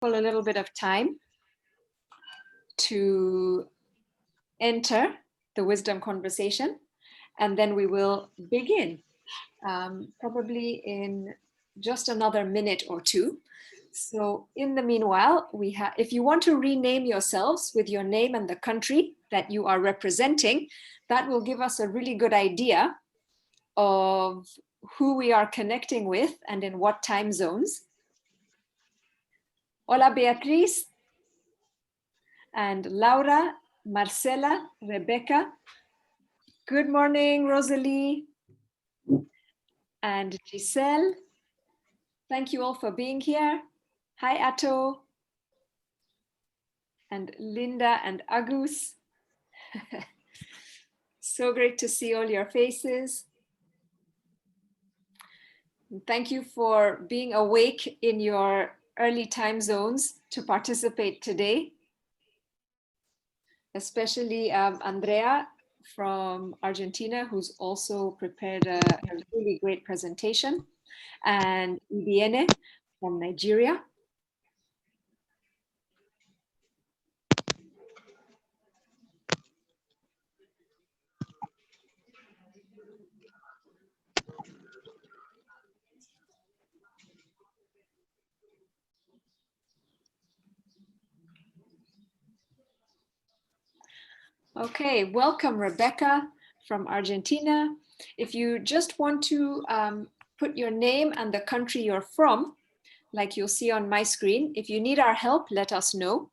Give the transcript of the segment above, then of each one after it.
A little bit of time to enter the wisdom conversation, and then we will begin, probably in just another minute or two. So in the meanwhile, if you want to rename yourselves with your name and the country that you are representing, that will give us a really good idea of who we are connecting with and in what time zones. Hola, Beatriz, and Laura, Marcela, Rebecca. Good morning, Rosalie and Giselle. Thank you all for being here. Hi, Atto and Linda and Agus. So great to see all your faces. And thank you for being awake in your early time zones to participate today. Especially Andrea from Argentina, who's also prepared a really great presentation, and Ibiene from Nigeria. Okay, welcome Rebecca from Argentina. If you just want to put your name and the country you're from, like you'll see on my screen, if you need our help, let us know.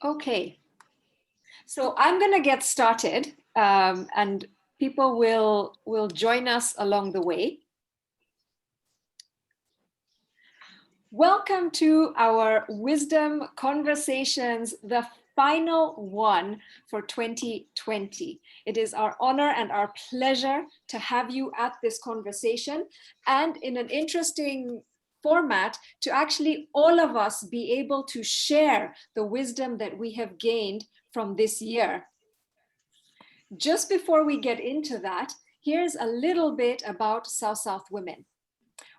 Okay, so I'm gonna get started and people will join us along the way. Welcome to our Wisdom Conversations, the final one for 2020. It is our honor and our pleasure to have you at this conversation, and in an interesting format to actually all of us be able to share the wisdom that we have gained from this year. Just before we get into that, here's a little bit about South Women.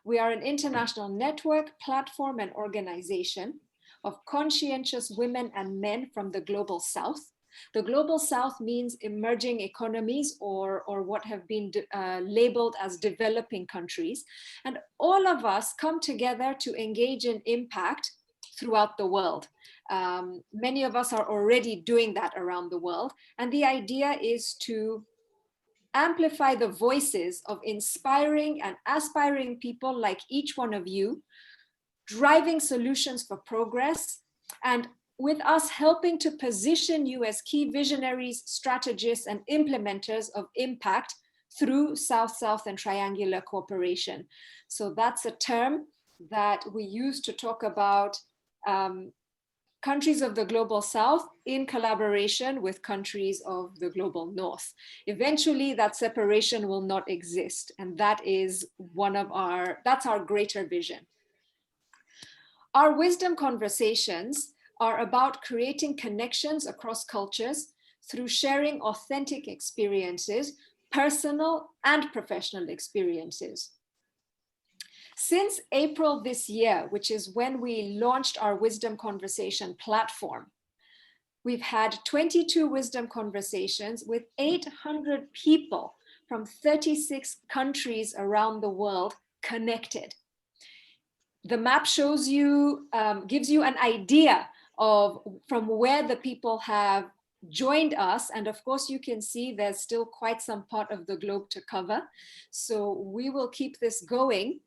We are an international network, platform, and organization of conscientious women and men from the Global South. The Global South means emerging economies or what have been labeled as developing countries. And all of us come together to engage in impact throughout the world. Many of us are already doing that around the world. And the idea is to amplify the voices of inspiring and aspiring people like each one of you, driving solutions for progress, and with us helping to position you as key visionaries, strategists, and implementers of impact through South-South and triangular cooperation. So that's a term that we use to talk about countries of the Global South in collaboration with countries of the Global North. Eventually, that separation will not exist. And that is that's our greater vision. Our wisdom conversations are about creating connections across cultures through sharing authentic experiences, personal and professional experiences. Since April this year, which is when we launched our Wisdom Conversation platform, we've had 22 Wisdom Conversations with 800 people from 36 countries around the world connected. The map shows you, gives you an idea of from where the people have joined us. And of course, you can see there's still quite some part of the globe to cover. So we will keep this going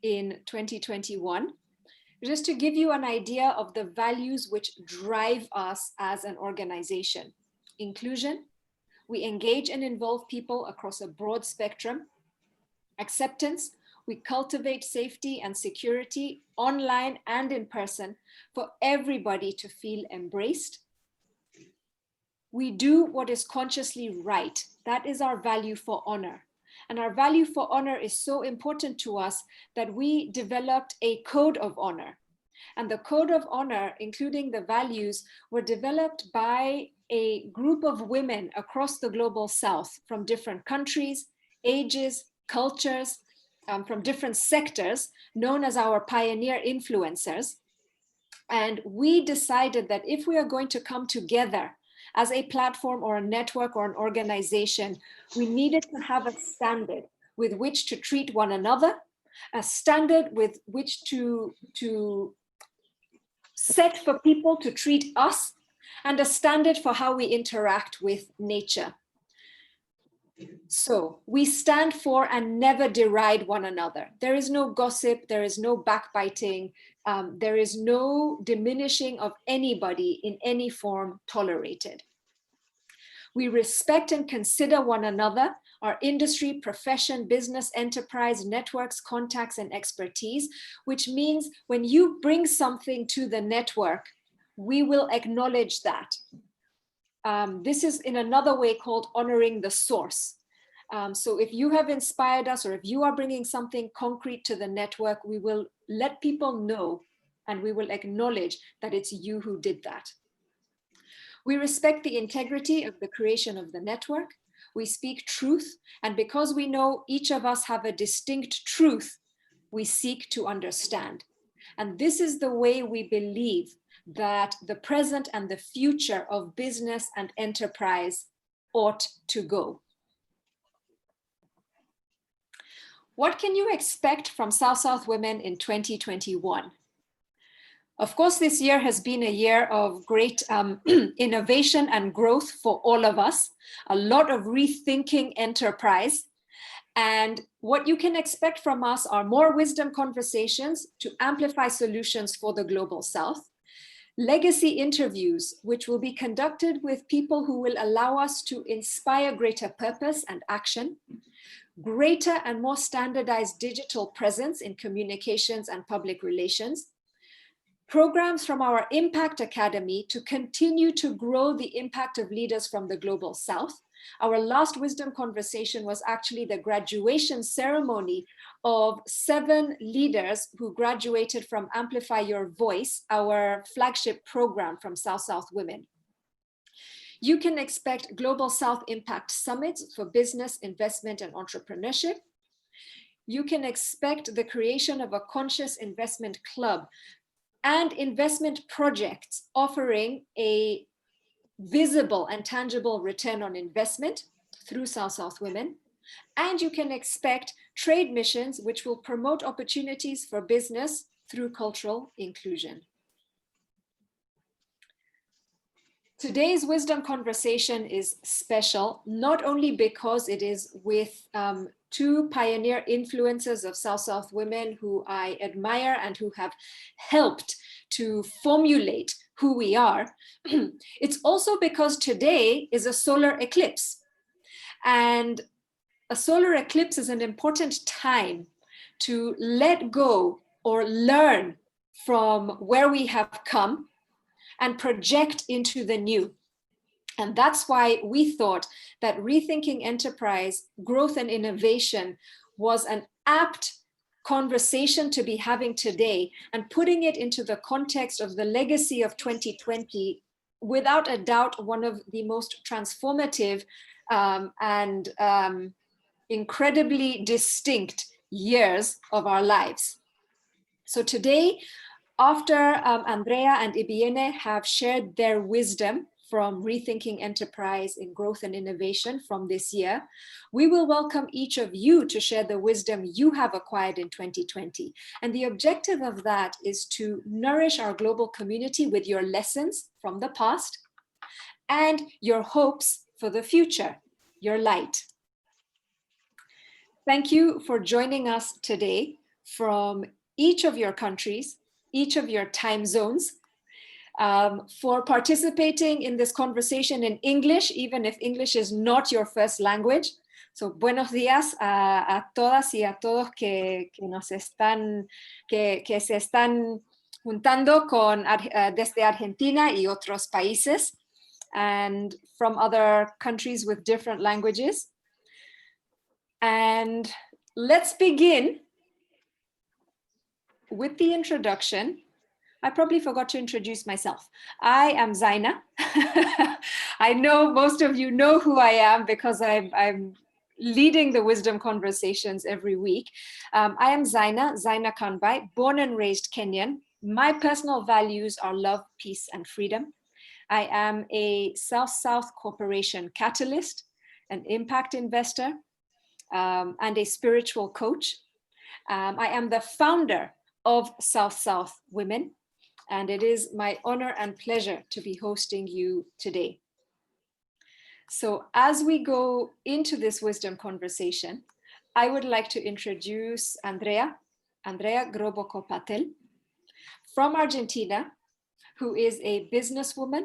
in 2021, just to give you an idea of the values which drive us as an organization. Inclusion, we engage and involve people across a broad spectrum. Acceptance, we cultivate safety and security online and in person for everybody to feel embraced. We do what is consciously right. That is our value for honor. And our value for honor is so important to us that we developed a code of honor. And the code of honor, including the values, were developed by a group of women across the global south from different countries, ages, cultures, from different sectors, known as our pioneer influencers. And we decided that if we are going to come together as a platform or a network or an organization, we needed to have a standard with which to treat one another, a standard with which to set for people to treat us, and a standard for how we interact with nature. So we stand for and never deride one another. There is no gossip, there is no backbiting, there is no diminishing of anybody in any form tolerated. We respect and consider one another, our industry, profession, business, enterprise, networks, contacts, and expertise, which means when you bring something to the network, we will acknowledge that. This is in another way called honoring the source. So if you have inspired us, or if you are bringing something concrete to the network, we will let people know and we will acknowledge that it's you who did that. We respect the integrity of the creation of the network. We speak truth, and because we know each of us have a distinct truth, we seek to understand. And this is the way we believe that the present and the future of business and enterprise ought to go. What can you expect from South-South Women in 2021? Of course, this year has been a year of great innovation and growth for all of us, a lot of rethinking enterprise. And what you can expect from us are more wisdom conversations to amplify solutions for the Global South, legacy interviews, which will be conducted with people who will allow us to inspire greater purpose and action, greater and more standardized digital presence in communications and public relations, programs from our Impact Academy to continue to grow the impact of leaders from the Global South. Our last wisdom conversation was actually the graduation ceremony of 7 leaders who graduated from Amplify Your Voice, our flagship program from South-South Women. You can expect Global South Impact Summits for business, investment, and entrepreneurship. You can expect the creation of a conscious investment club and investment projects offering a visible and tangible return on investment through South-South Women. And you can expect trade missions, which will promote opportunities for business through cultural inclusion. Today's wisdom conversation is special, not only because it is with 2 pioneer influencers of South-South Women who I admire and who have helped to formulate who we are. It's also because today is a solar eclipse. And a solar eclipse is an important time to let go or learn from where we have come and project into the new. And that's why we thought that rethinking enterprise, growth and innovation was an apt conversation to be having today, and putting it into the context of the legacy of 2020, without a doubt, one of the most transformative and incredibly distinct years of our lives. So today, after Andrea and Ibiene have shared their wisdom from Rethinking Enterprise in Growth and Innovation from this year, we will welcome each of you to share the wisdom you have acquired in 2020. And the objective of that is to nourish our global community with your lessons from the past and your hopes for the future, your light. Thank you for joining us today from each of your countries, each of your time zones, for participating in this conversation in English, even if English is not your first language. So, buenos días a todas y a todos que se están juntando desde Argentina y otros países, and from other countries with different languages. And let's begin with the introduction. I probably forgot to introduce myself. I am Zaina. I know most of you know who I am because I'm leading the wisdom conversations every week. I am Zaina Kanbai, born and raised Kenyan. My personal values are love, peace, and freedom. I am a South-South Corporation catalyst, an impact investor, and a spiritual coach. I am the founder of South-South Women, and it is my honor and pleasure to be hosting you today. So as we go into this wisdom conversation, I would like to introduce Andrea Groboco-Patel from Argentina, who is a businesswoman,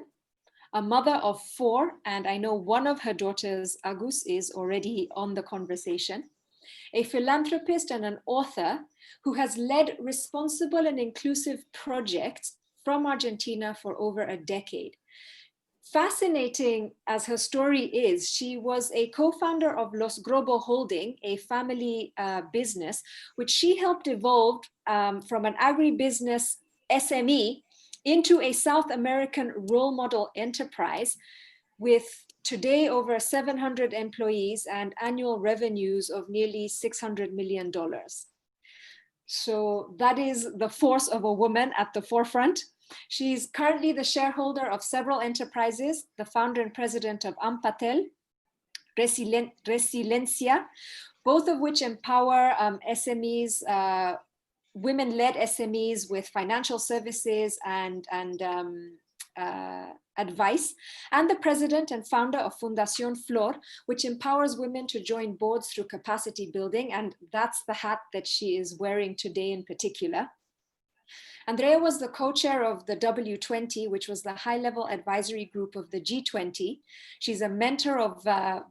a mother of 4, and I know one of her daughters, Agus, is already on the conversation, a philanthropist and an author who has led responsible and inclusive projects from Argentina for over a decade. Fascinating as her story is, she was a co-founder of Los Grobo Holding, a family business, which she helped evolve from an agribusiness SME into a South American role model enterprise with today over 700 employees and annual revenues of nearly $600 million. So that is the force of a woman at the forefront. She's currently the shareholder of several enterprises, the founder and president of Ampatel, Resiliencia, both of which empower SMEs, women-led SMEs with financial services and advice, and the president and founder of Fundación Flor, which empowers women to join boards through capacity building, and that's the hat that she is wearing today in particular. Andrea was the co-chair of the W20, which was the high-level advisory group of the G20. She's a mentor of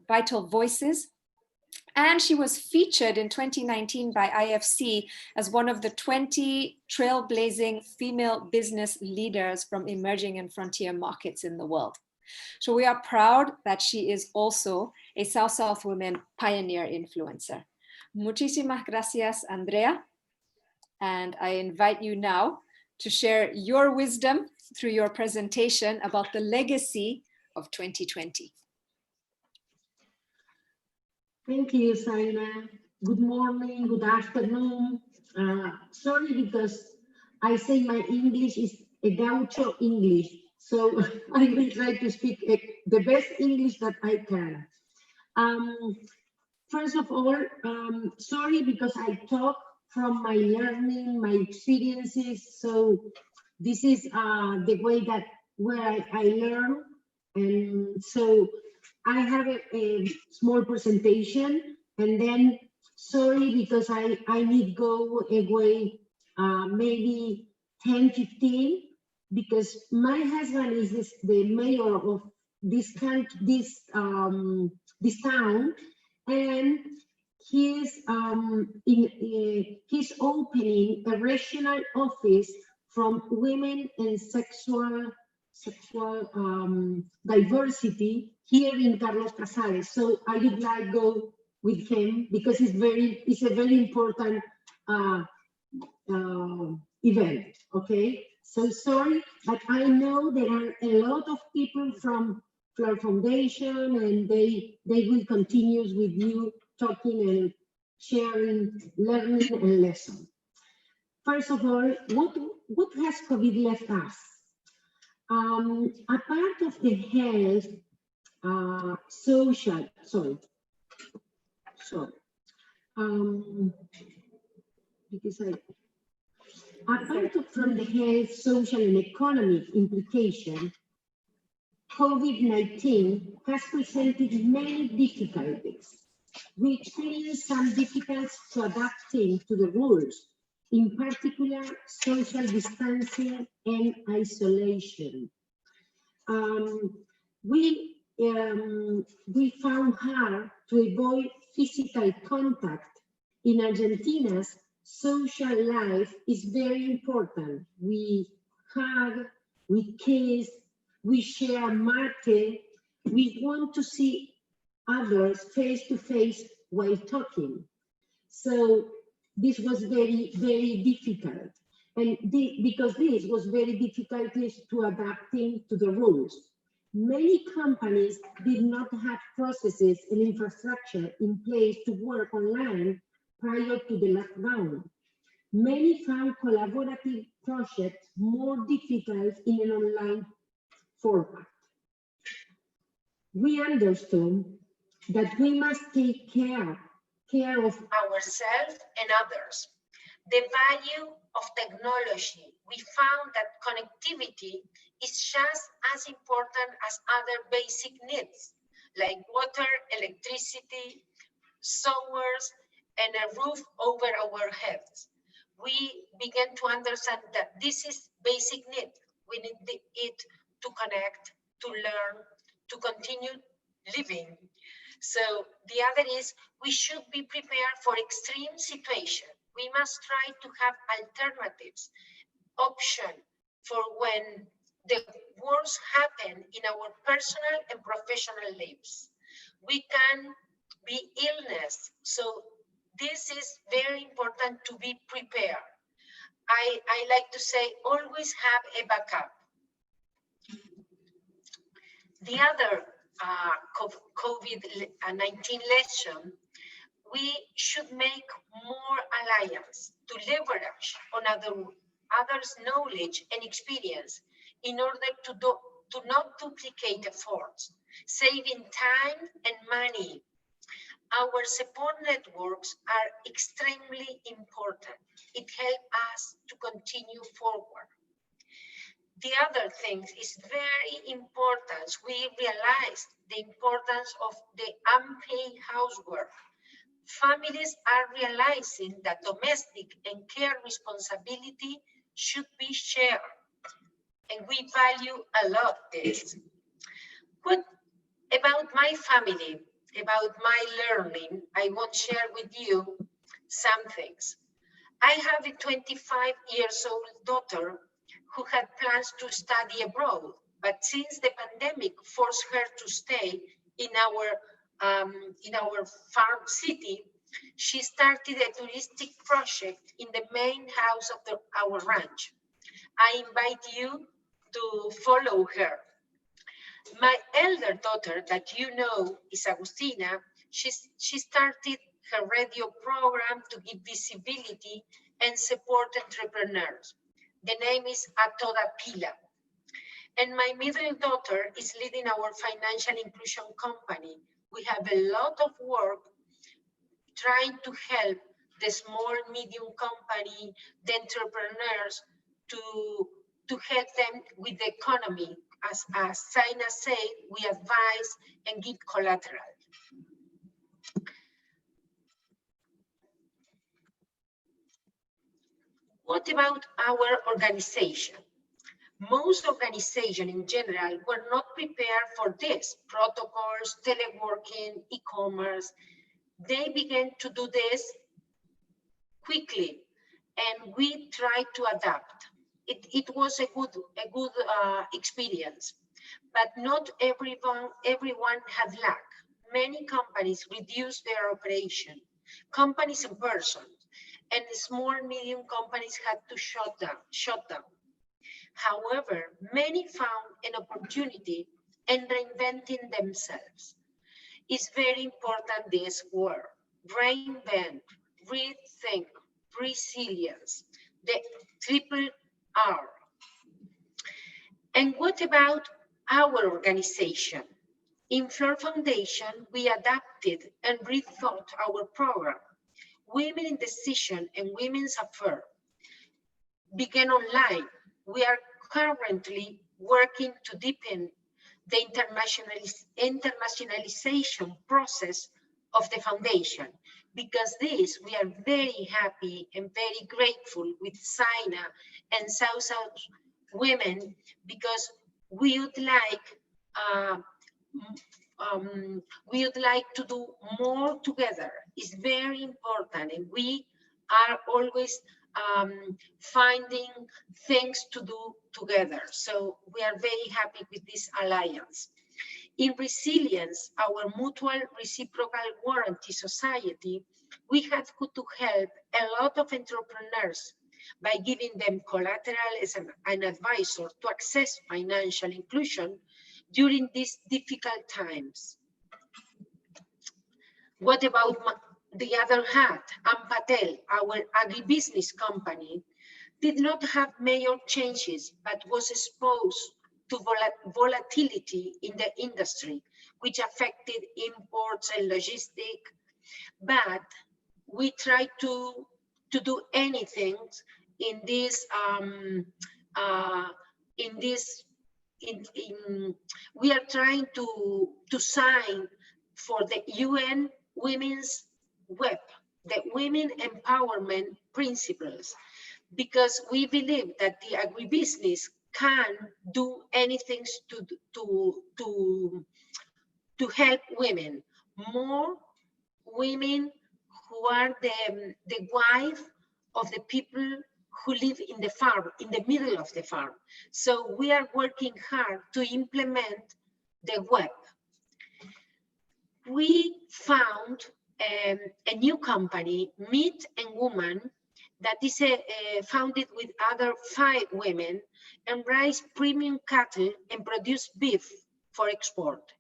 Vital Voices, and she was featured in 2019 by IFC as one of the 20 trailblazing female business leaders from emerging and frontier markets in the world. So we are proud that she is also a South-South Women pioneer influencer. Muchísimas gracias, Andrea. And I invite you now to share your wisdom through your presentation about the legacy of 2020. Thank you, Zaina. Good morning, good afternoon. Sorry, because I say my English is a gaucho English, so I will try to speak the best English that I can. First of all, sorry because I talk from my learning, my experiences. So this is the way that where I learn, and so I have a small presentation, and then sorry because I need go away maybe 10-15 because my husband is the mayor of this town, and he's he's opening a regional office from women and sexual diversity here in Carlos Casares. So I would like to go with him because it's a very important event. Okay, so sorry, but I know there are a lot of people from Flor Foundation, and they will continue with you talking and sharing, learning and lessons. First of all, what has COVID left us? A part of the health, social, because apart from the health, social and economic implication, COVID-19 has presented many difficulties. We experienced some difficulties to adapting to the rules, in particular, social distancing and isolation. We found hard to avoid physical contact. In Argentina's social life is very important. We hug, we kiss, we share mate. We want to see others face to face while talking. So this was very, very difficult. And because this was very difficult to adapting to the rules. Many companies did not have processes and infrastructure in place to work online prior to the lockdown. Many found collaborative projects more difficult in an online format. We understood that we must take care of ourselves and others. The value of technology, we found that connectivity is just as important as other basic needs, like water, electricity, showers, and a roof over our heads. We began to understand that this is basic need. We need it to connect, to learn, to continue living. So the other is we should be prepared for extreme situation. We must try to have alternatives, option for when the worst happen in our personal and professional lives. We can be illness. So this is very important to be prepared. I like to say always have a backup. The other COVID-19 lesson, we should make more alliance to leverage on others' knowledge and experience in order to not duplicate efforts, saving time and money. Our support networks are extremely important. It helps us to continue forward. The other thing is very important. We realized the importance of the unpaid housework. Families are realizing that domestic and care responsibility should be shared. And we value a lot this. What about my family, about my learning, I want to share with you some things. I have a 25 years old daughter who had plans to study abroad, but since the pandemic forced her to stay in our farm city, she started a touristic project in the main house of our ranch. I invite you to follow her. My elder daughter that you know is Agustina. She started her radio program to give visibility and support entrepreneurs. The name is A Toda Pila. And my middle daughter is leading our financial inclusion company. We have a lot of work trying to help the small, medium company, the entrepreneurs to help them with the economy. As Saina said, we advise and give collateral. What about our organization? Most organizations in general were not prepared for this. Protocols, teleworking, e-commerce. They began to do this quickly, and we tried to adapt. It was a good experience, but not everyone had luck. Many companies reduced their operation, companies and persons, and small, medium companies had to shut down. However, many found an opportunity in reinventing themselves. It's very important this word, reinvent, rethink, resilience, the triple R. And what about our organization? In Flor Foundation, we adapted and rethought our program. Women in Decision and Women's Affairs began online. We are currently working to deepen the internationalization process of the foundation. Because this, we are very happy and very grateful with Saina and South women, because we would like to do more together. It's very important, and we are always finding things to do together. So we are very happy with this alliance. In Resilience, our mutual reciprocal warranty society, we have to help a lot of entrepreneurs by giving them collateral as an advisor to access financial inclusion during these difficult times. What about the other hand? Ampatel, our agribusiness company, did not have major changes, but was exposed to volatility in the industry, which affected imports and logistics. But we try to do anything in this we are trying to sign for the UN Women's Web, the Women Empowerment Principles, because we believe that the agribusiness can do anything to help women, more women who are the wife of the people who live in the farm, in the middle of the farm. So we are working hard to implement the web. We found a new company, Meat and Woman, that is founded with other 5 women, and raise premium cattle and produce beef for export.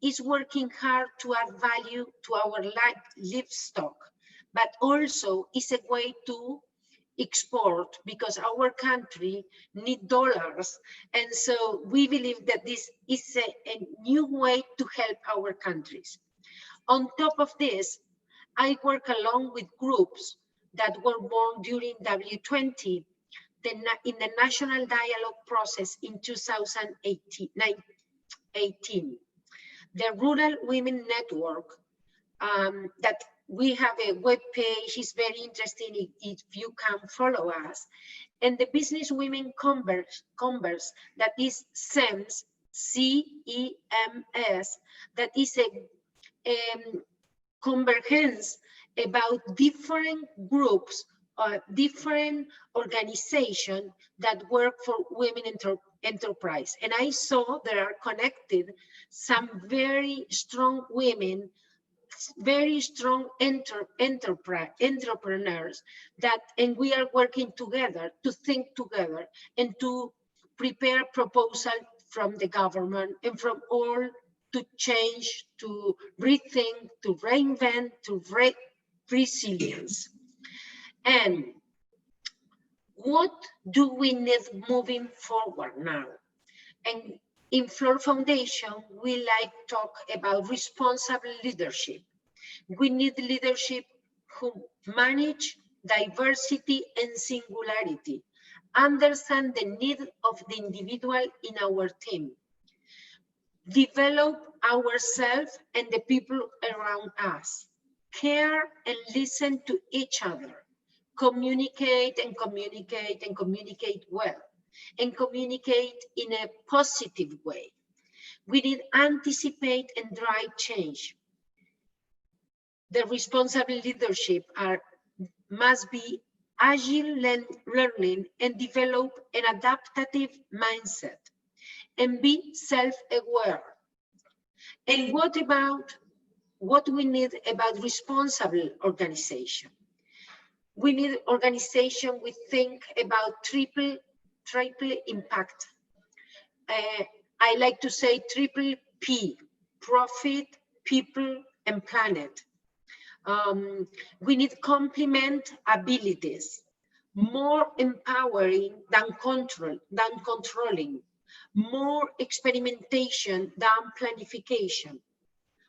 Is working hard to add value to our livestock, but also is a way to export, because our country needs dollars. And so we believe that this is a new way to help our countries. On top of this, I work along with groups that were born during W20 in the national dialogue process in 2018. The Rural Women Network, that we have a web page, is very interesting if you can follow us. And the Business Women Converse, that is CEMS, C-E-M-S, that is a convergence about different groups, different organizations that work for women enterprise. And I saw there are connected some very strong women, very strong entrepreneurs, and we are working together to think together and to prepare proposals from the government and from all to change, to rethink, to reinvent, to resilience. And what do we need moving forward now? And in Floor Foundation, we like to talk about responsible leadership. We need leadership who manage diversity and singularity, understand the need of the individual in our team, develop ourselves and the people around us, care and listen to each other, communicate and communicate and communicate well, and communicate in a positive way. We need anticipate and drive change. The responsible leadership must be agile learning and develop an adaptive mindset and be self-aware. And what we need about responsible organization? We need organization we think about triple impact. I like to say triple P: profit, people, and planet. We need complement abilities, more empowering than controlling, more experimentation than planification,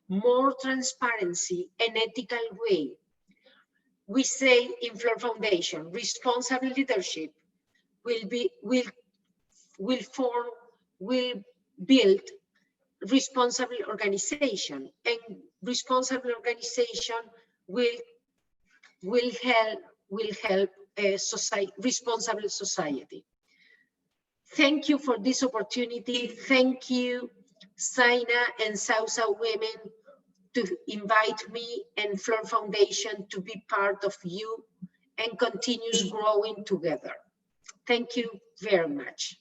more transparency and ethical way. We say in Floor Foundation, responsible leadership will build responsible organization, and responsible organization will help a responsible society. Thank you for this opportunity. Thank you, Saina and Sausa Women, to invite me and Floor Foundation to be part of you and continues growing together. Thank you very much.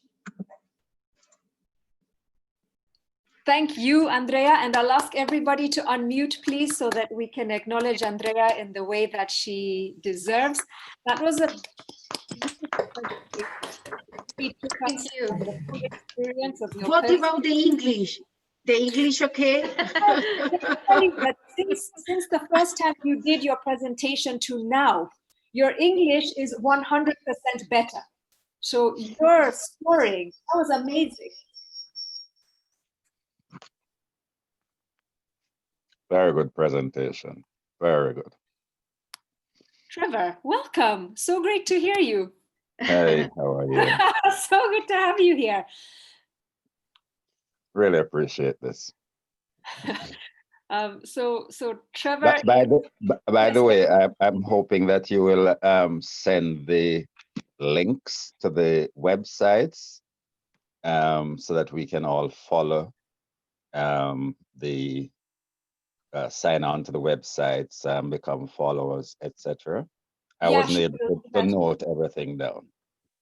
Thank you, Andrea. And I'll ask everybody to unmute, please, so that we can acknowledge Andrea in the way that she deserves. That was a Thank you. What about the English? The English okay? But since the first time you did your presentation to now, your English is 100% better. So your scoring, that was amazing. Very good presentation. Very good. Trevor, welcome. So great to hear you. Hey, how are you? So good to have you here. Really appreciate this. So Trevor. By the way, I'm hoping that you will send the links to the websites so that we can all follow the sign on to the websites, become followers, etc. I wasn't able to note everything down.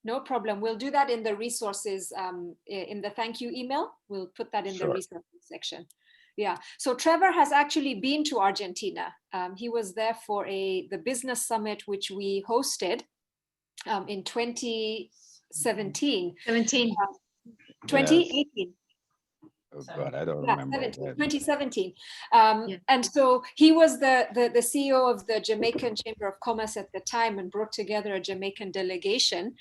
No problem. We'll do that in the resources, in the thank you email. We'll put that in the resources section. Yeah. So Trevor has actually been to Argentina. He was there for the business summit, which we hosted in 2017. 2018. Oh God, I don't remember. 2017. And so he was the CEO of the Jamaican Chamber of Commerce at the time and brought together a Jamaican delegation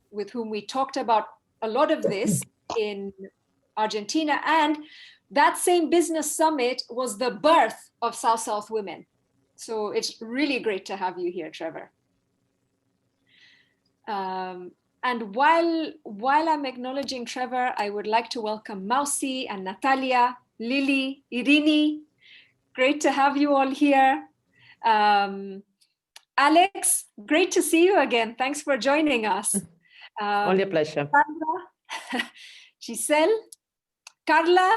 with whom we talked about a lot of this in Argentina. And that same business summit was the birth of South Women. So it's really great to have you here, Trevor. And while I'm acknowledging Trevor, I would like to welcome Mausi and Natalia, Lily, Irini. Great to have you all here. Alex, great to see you again. Thanks for joining us. Only a pleasure. Sandra, Giselle, Carla,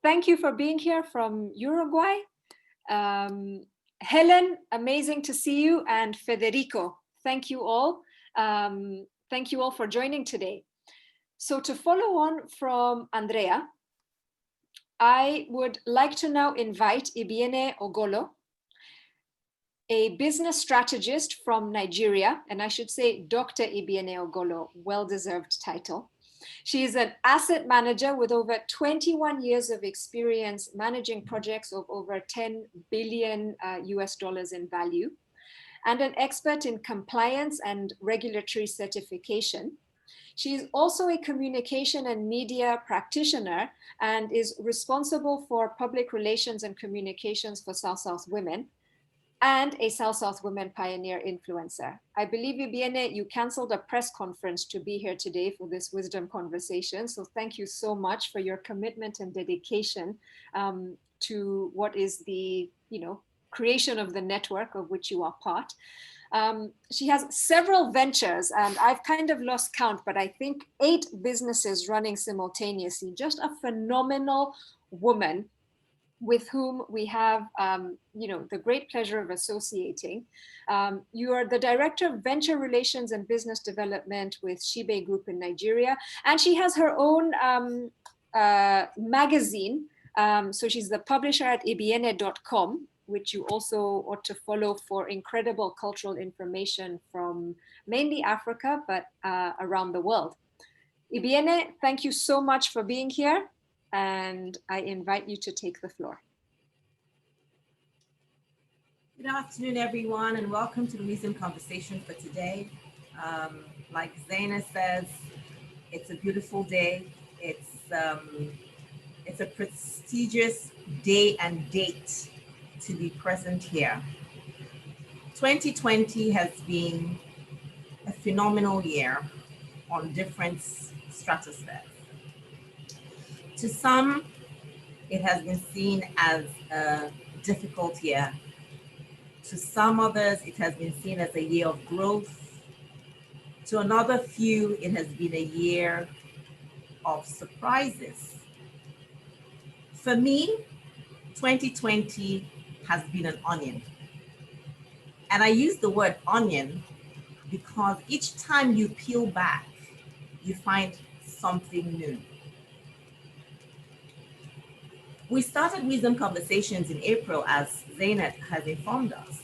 thank you for being here from Uruguay. Helen, amazing to see you. And Federico, thank you all. Thank you all for joining today. So to follow on from Andrea, I would like to now invite Ibiene Ogolo, a business strategist from Nigeria, and I should say Dr. Ibiene Ogolo, well-deserved title. She is an asset manager with over 21 years of experience managing projects of over 10 billion US dollars in value, and an expert in compliance and regulatory certification. She is also a communication and media practitioner and is responsible for public relations and communications for South Women and a South Women pioneer influencer. I believe, Ibiene, you canceled a press conference to be here today for this wisdom conversation. So thank you so much for your commitment and dedication to what is the, creation of the network of which you are part. She has several ventures, and I've kind of lost count, but I think 8 businesses running simultaneously. Just a phenomenal woman with whom we have, the great pleasure of associating. You are the Director of Venture Relations and Business Development with Shibe Group in Nigeria, and she has her own magazine. So she's the publisher at ibiene.com, which you also ought to follow for incredible cultural information from mainly Africa, but around the world. Ibiene, thank you so much for being here, and I invite you to take the floor. Good afternoon, everyone, and welcome to the Wisdom Conversation for today. Like Zaina says, it's a beautiful day. It's a prestigious day and date to be present here. 2020 has been a phenomenal year on different stratospheres. To some, it has been seen as a difficult year. To some others, it has been seen as a year of growth. To another few, it has been a year of surprises. For me, 2020 has been an onion. And I use the word onion because each time you peel back, you find something new. We started Wisdom Conversations in April, as Zainat has informed us,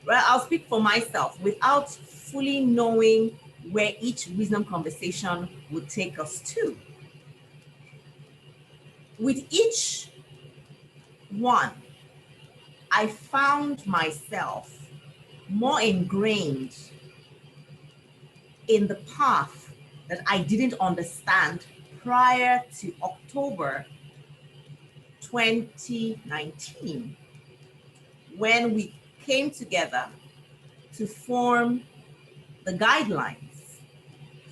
I'll speak for myself, without fully knowing where each Wisdom Conversation would take us to. With each one, I found myself more ingrained in the path that I didn't understand prior to October 2019, when we came together to form the guidelines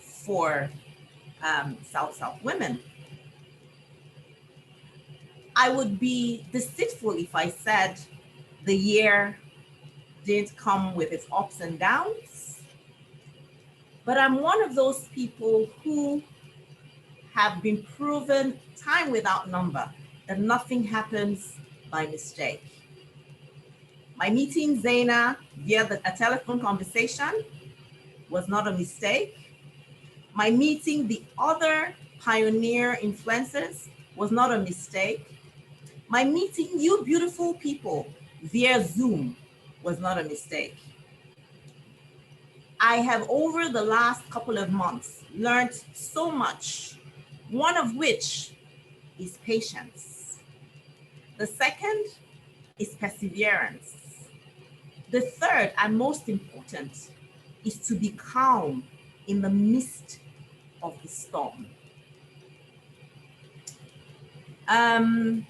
for South women. I would be deceitful if I said the year didn't come with its ups and downs, but I'm one of those people who have been proven time without number that nothing happens by mistake. My meeting Zaina via a telephone conversation was not a mistake. My meeting the other pioneer influencers was not a mistake. My meeting you beautiful people via Zoom was not a mistake. I have over the last couple of months learned so much, one of which is patience. The second is perseverance. The third and most important is to be calm in the midst of the storm. I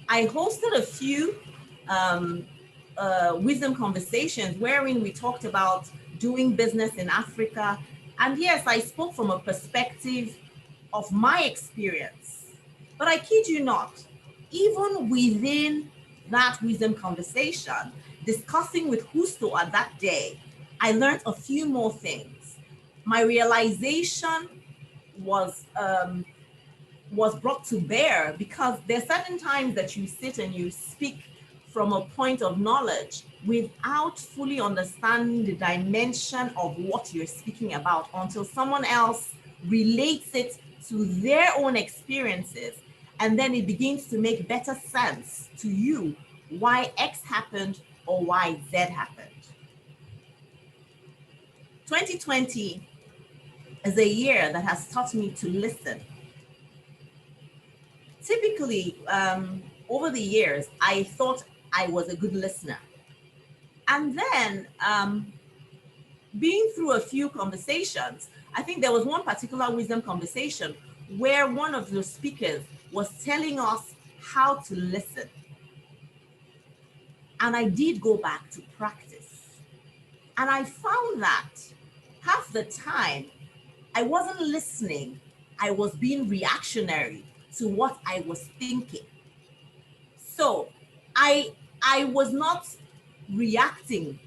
hosted a few wisdom conversations wherein we talked about doing business in Africa. And yes, I spoke from a perspective of my experience. But I kid you not, even within that wisdom conversation, discussing with Husto at that day, I learned a few more things. My realization was brought to bear because there are certain times that you sit and you speak from a point of knowledge without fully understanding the dimension of what you're speaking about until someone else relates it to their own experiences. And then it begins to make better sense to you why X happened or why Z happened. 2020 is a year that has taught me to listen. Typically, over the years, I thought I was a good listener. And then being through a few conversations, I think there was one particular wisdom conversation where one of the speakers was telling us how to listen. And I did go back to practice. And I found that half the time I wasn't listening, I was being reactionary to what I was thinking. So I was not reacting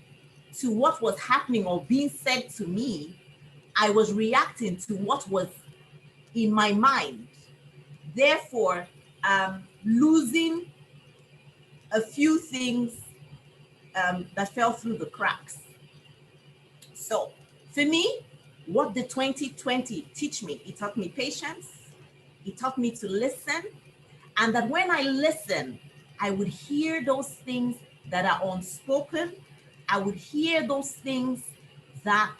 to what was happening or being said to me. I was reacting to what was in my mind. Therefore, losing a few things that fell through the cracks. So for me, what did 2020 teach me? It taught me patience. It taught me to listen. And that when I listen, I would hear those things that are unspoken. I would hear those things that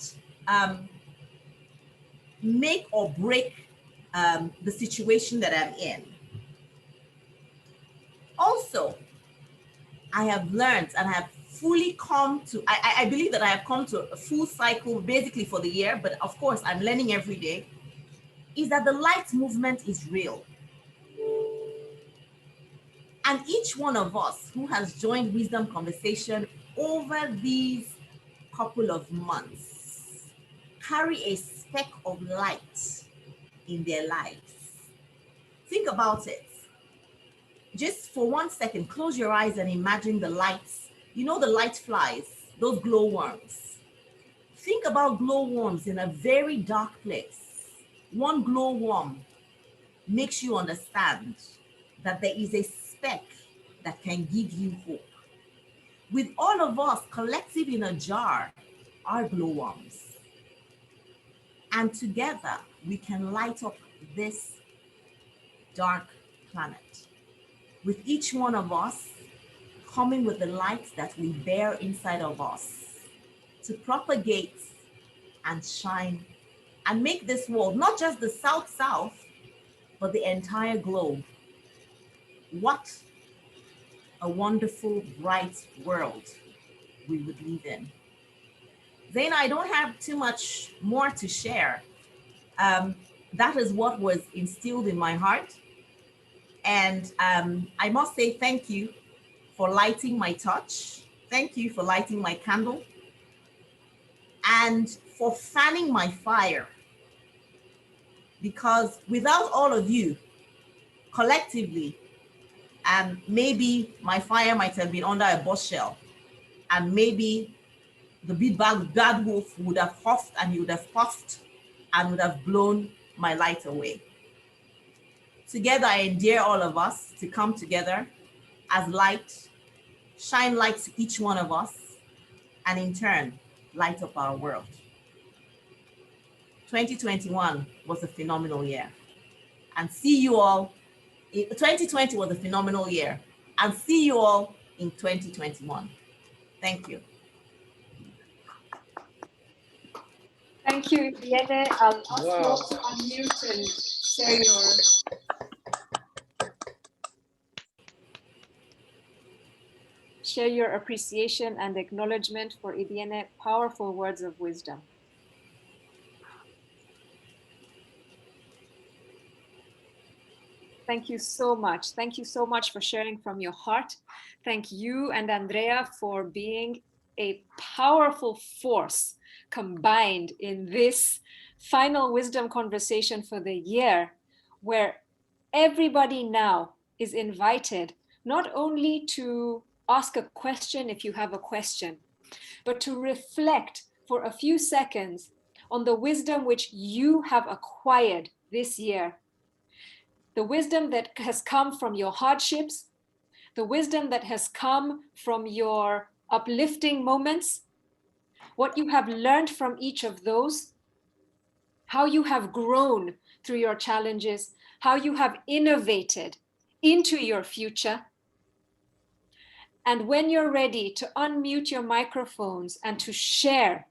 make or break the situation that I'm in. Also, I have learned and I have fully come to, I believe that I have come to a full cycle basically for the year, but of course I'm learning every day, is that the light movement is real. And each one of us who has joined Wisdom Conversation over these couple of months carry a speck of light in their lives. Think about it. Just for 1 second, close your eyes and imagine the lights. You know the light flies, those glowworms. Think about glowworms in a very dark place. One glowworm makes you understand that there is a speck that can give you hope. With all of us collective in a jar are glowworms. And together we can light up this dark planet. With each one of us coming with the light that we bear inside of us to propagate and shine and make this world, not just the South, but the entire globe. What a wonderful, bright world we would live in. Then I don't have too much more to share. That is what was instilled in my heart. And I must say thank you for lighting my touch. Thank you for lighting my candle and for fanning my fire. Because without all of you, collectively, maybe my fire might have been under a bushel, and maybe the big bad wolf would have huffed and he would have puffed and would have blown my light away. Together, I endear all of us to come together as light, shine light to each one of us, and in turn, light up our world. 2021 was a phenomenal year. And see you all. 2020 was a phenomenal year. And see you all in 2021. Thank you. Thank you, Yene. I'll ask you all to unmute and share your appreciation and acknowledgement for Idiene. Powerful words of wisdom. Thank you so much. Thank you so much for sharing from your heart. Thank you and Andrea for being a powerful force combined in this final wisdom conversation for the year, where everybody now is invited not only to ask a question if you have a question, but to reflect for a few seconds on the wisdom which you have acquired this year. The wisdom that has come from your hardships, the wisdom that has come from your uplifting moments, what you have learned from each of those, how you have grown through your challenges, how you have innovated into your future. And when you're ready to unmute your microphones and to share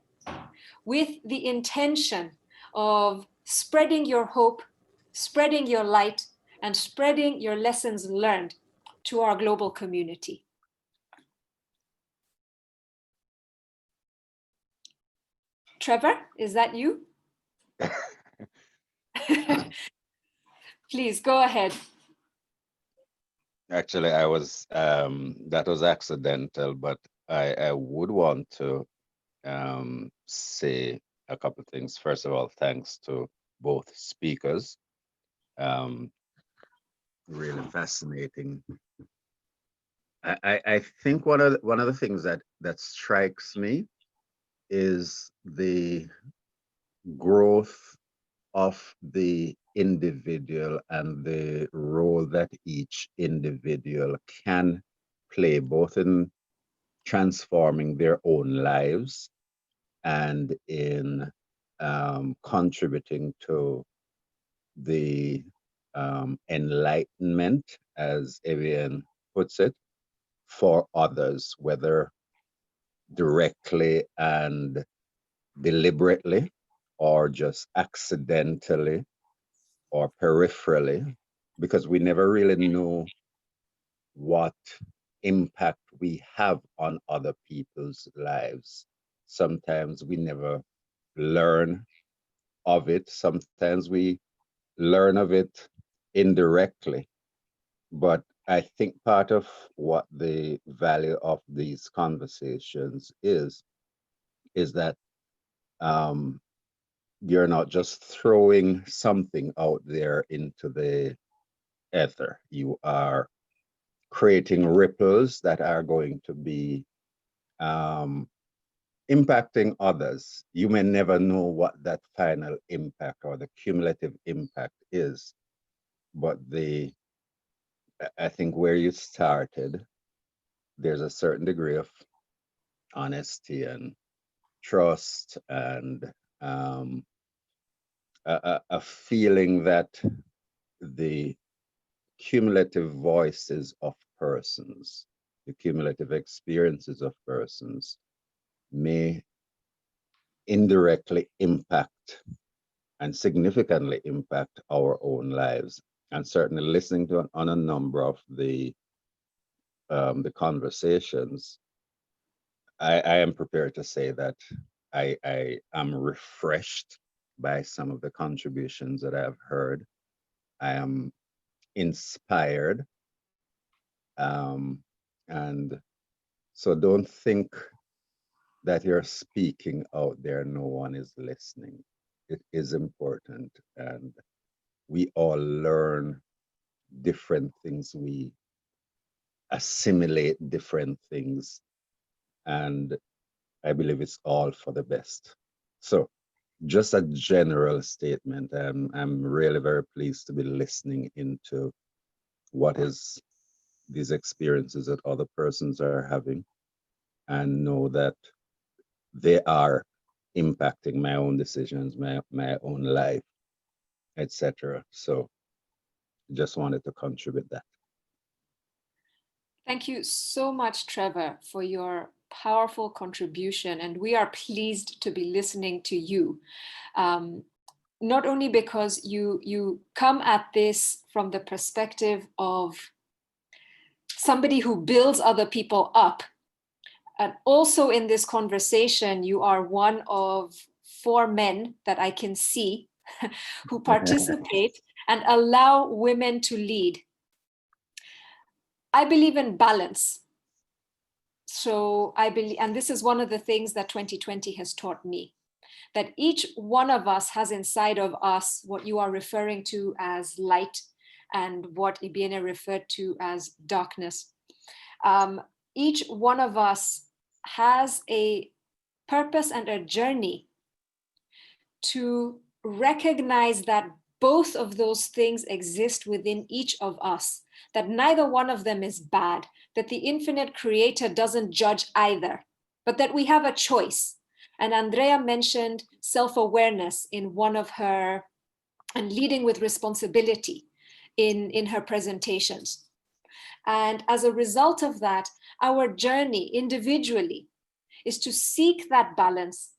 with the intention of spreading your hope, spreading your light, and spreading your lessons learned to our global community. Trevor, is that you? Please go ahead. Actually, I was that was accidental, but I would want to say a couple of things. First of all, thanks to both speakers. Really fascinating. I think one of the things that strikes me is the growth of the individual and the role that each individual can play, both in transforming their own lives and in contributing to the enlightenment, as Evian puts it, for others, whether directly and deliberately or just accidentally or peripherally, because we never really know what impact we have on other people's lives. Sometimes we never learn of it. Sometimes we learn of it indirectly. But I think part of what the value of these conversations is that you're not just throwing something out there into the ether. You are creating ripples that are going to be impacting others. You may never know what that final impact or the cumulative impact is, but I think where you started, there's a certain degree of honesty and trust and a feeling that the cumulative voices of persons, the cumulative experiences of persons may indirectly impact and significantly impact our own lives. And certainly listening to on a number of the conversations, I am prepared to say that I am refreshed by some of the contributions that I've heard. I am inspired. And so don't think that you're speaking out there, no one is listening. It is important, and we all learn different things. We assimilate different things, and I believe it's all for the best. So just a general statement. I'm really very pleased to be listening into what is these experiences that other persons are having, and know that they are impacting my own decisions, my own life, etc. So just wanted to contribute that. Thank you so much, Trevor, for your powerful contribution. And we are pleased to be listening to you. Not only because you come at this from the perspective of somebody who builds other people up, and also in this conversation, you are one of 4 men that I can see who participate and allow women to lead. I believe in balance. So I believe, and this is one of the things that 2020 has taught me, that each one of us has inside of us what you are referring to as light and what Ibiene referred to as darkness. Each one of us has a purpose and a journey to recognize that both of those things exist within each of us, that neither one of them is bad, that the infinite creator doesn't judge either, but that we have a choice. And Andrea mentioned self-awareness in one of her, and leading with responsibility in her presentations. And as a result of that, our journey individually is to seek that balance.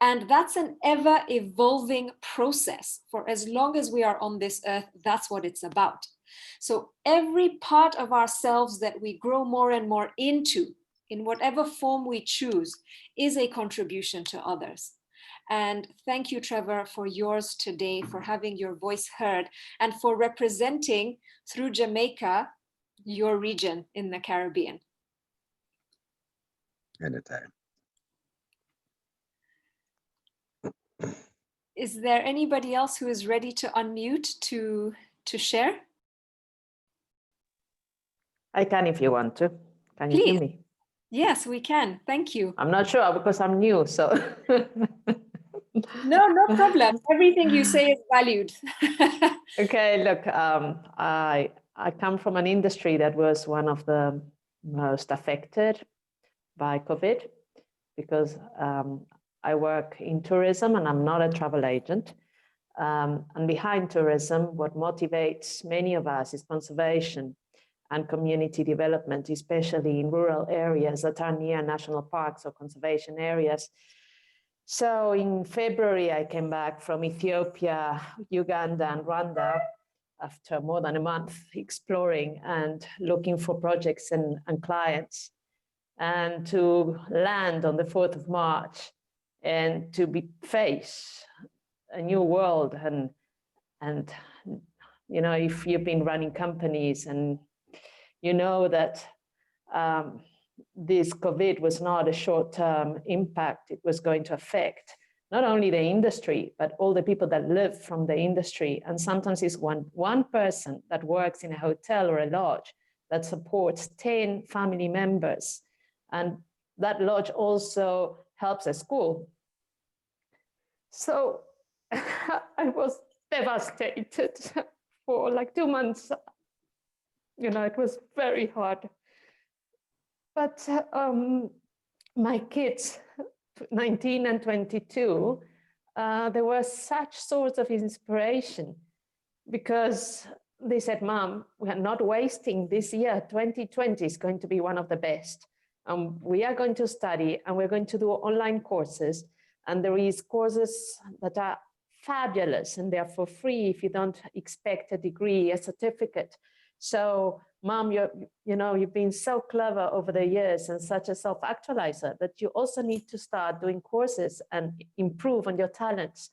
And that's an ever evolving process. For as long as we are on this earth, that's what it's about. So every part of ourselves that we grow more and more into, in whatever form we choose, is a contribution to others. And thank you, Trevor, for yours today, for having your voice heard, and for representing through Jamaica, your region in the Caribbean. Anytime. Is there anybody else who is ready to unmute to share? I can if you want to. Can you Please. hear me? Yes, we can. Thank you. I'm not sure because I'm new, so. No problem. Everything you say is valued. Okay, look, I come from an industry that was one of the most affected by COVID because I work in tourism and I'm not a travel agent. And behind tourism, what motivates many of us is conservation and community development, especially in rural areas that are near national parks or conservation areas. So in February, I came back from Ethiopia, Uganda, and Rwanda after more than a month exploring and looking for projects and clients, and to land on the 4th of March and to face a new world. And you know, if you've been running companies and you know that this COVID was not a short-term impact, it was going to affect not only the industry, but all the people that live from the industry. And sometimes it's one person that works in a hotel or a lodge that supports 10 family members. And that lodge also helps a school. So I was devastated for like 2 months. You know, it was very hard. But my kids, 19 and 22, there was such sorts of inspiration because they said, Mom, we are not wasting this year. 2020 is going to be one of the best. We are going to study and we're going to do online courses. And there is courses that are fabulous, and they're for free if you don't expect a degree, a certificate. So, Mom, you've been so clever over the years and such a self-actualizer that you also need to start doing courses and improve on your talents.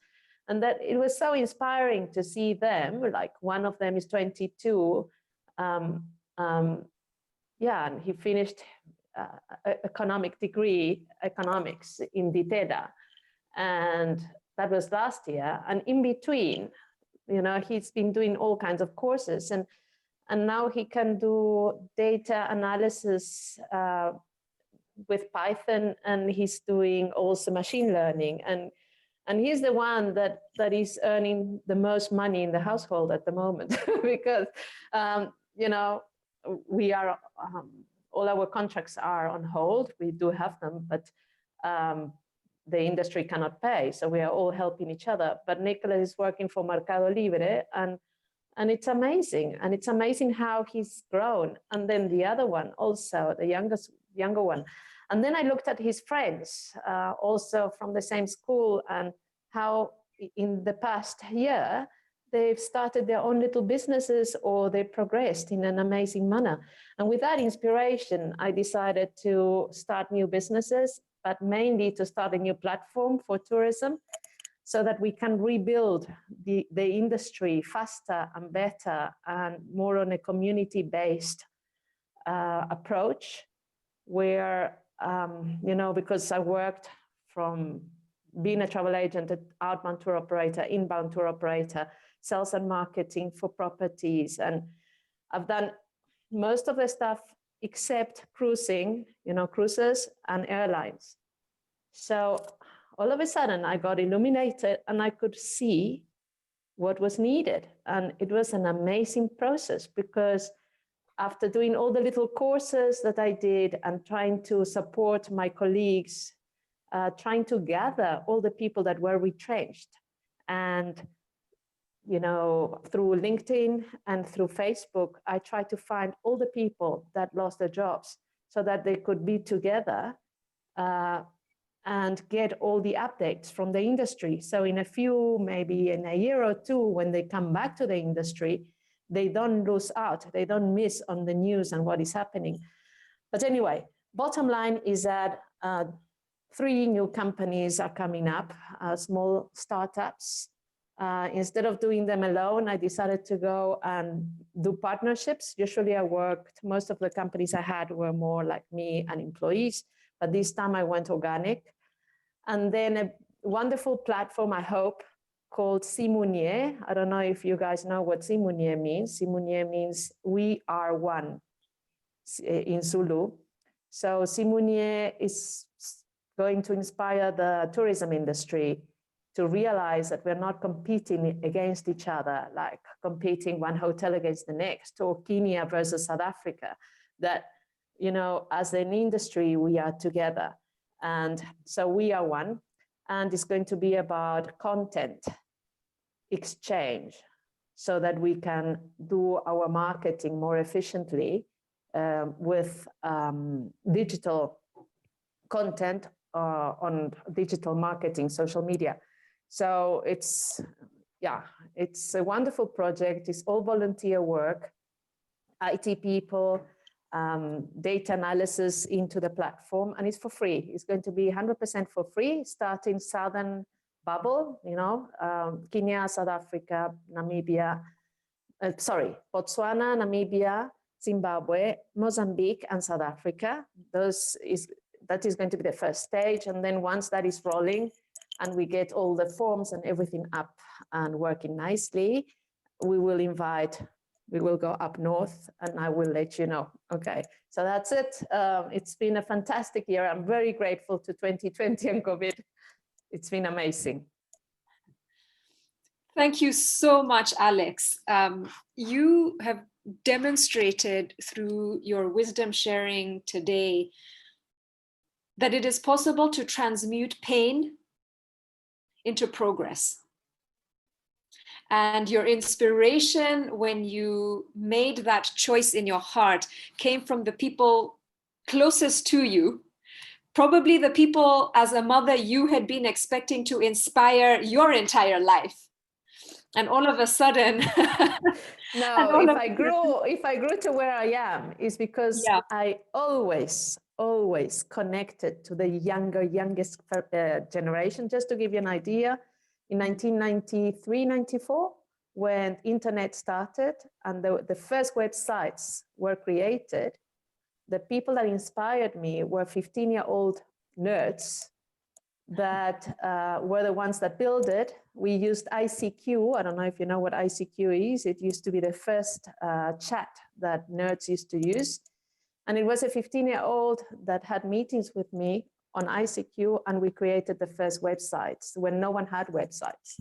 And that it was so inspiring to see them, like one of them is 22. Yeah, and he finished economics in DITEDA. And that was last year. And in between, he's been doing all kinds of courses. And now he can do data analysis with Python, and he's doing also machine learning. And he's the one that is earning the most money in the household at the moment because, we are, all our contracts are on hold. We do have them, but the industry cannot pay. So we are all helping each other. But Nicolas is working for Mercado Libre, and it's amazing. And it's amazing how he's grown. And then the other one also, the younger one. And then I looked at his friends, also from the same school, and how in the past year, they've started their own little businesses or they progressed in an amazing manner. And with that inspiration, I decided to start new businesses, but mainly to start a new platform for tourism so that we can rebuild the industry faster and better and more on a community-based approach where, because I worked from being a travel agent, an outbound tour operator, inbound tour operator, sales and marketing for properties. And I've done most of the stuff except cruising, cruises and airlines. So all of a sudden I got illuminated and I could see what was needed. And it was an amazing process because after doing all the little courses that I did and trying to support my colleagues, trying to gather all the people that were retrenched, and through LinkedIn and through Facebook, I tried to find all the people that lost their jobs so that they could be together and get all the updates from the industry. So maybe in a year or two, when they come back to the industry, they don't lose out, they don't miss on the news and what is happening. But anyway, bottom line is that 3 new companies are coming up, small startups. Instead of doing them alone, I decided to go and do partnerships. Usually most of the companies I had were more like me and employees, but this time I went organic. And then a wonderful platform, I hope, called Simunier. I don't know if you guys know what Simunier means. Simunier means we are one in Zulu. So Simunier is going to inspire the tourism industry to realize that we're not competing against each other, like competing one hotel against the next, or Kenya versus South Africa, that, as an industry, we are together. And so we are one, and it's going to be about content exchange so that we can do our marketing more efficiently with digital content on digital marketing, social media. So it's a wonderful project. It's all volunteer work, IT people, data analysis into the platform, and it's for free. It's going to be 100% for free, starting Southern Bubble, Kenya, South Africa, Namibia, Botswana, Namibia, Zimbabwe, Mozambique, and South Africa. That is going to be the first stage. And then once that is rolling and we get all the forms and everything up and working nicely, we will go up north and I will let you know. Okay, so that's it. It's been a fantastic year. I'm very grateful to 2020 and COVID. It's been amazing. Thank you so much, Alex. You have demonstrated through your wisdom sharing today that it is possible to transmute pain into progress. And your inspiration when you made that choice in your heart came from the people closest to you, probably the people as a mother you had been expecting to inspire your entire life. And all of a sudden, no, if I grew to where I am, is because yeah. I always connected to the youngest generation. Just to give you an idea, in 1993, 94, when internet started and the first websites were created, the people that inspired me were 15-year-old nerds that were the ones that built it. We used ICQ. I don't know if you know what ICQ is. It used to be the first chat that nerds used to use. And it was a 15-year-old that had meetings with me on ICQ, and we created the first websites when no one had websites.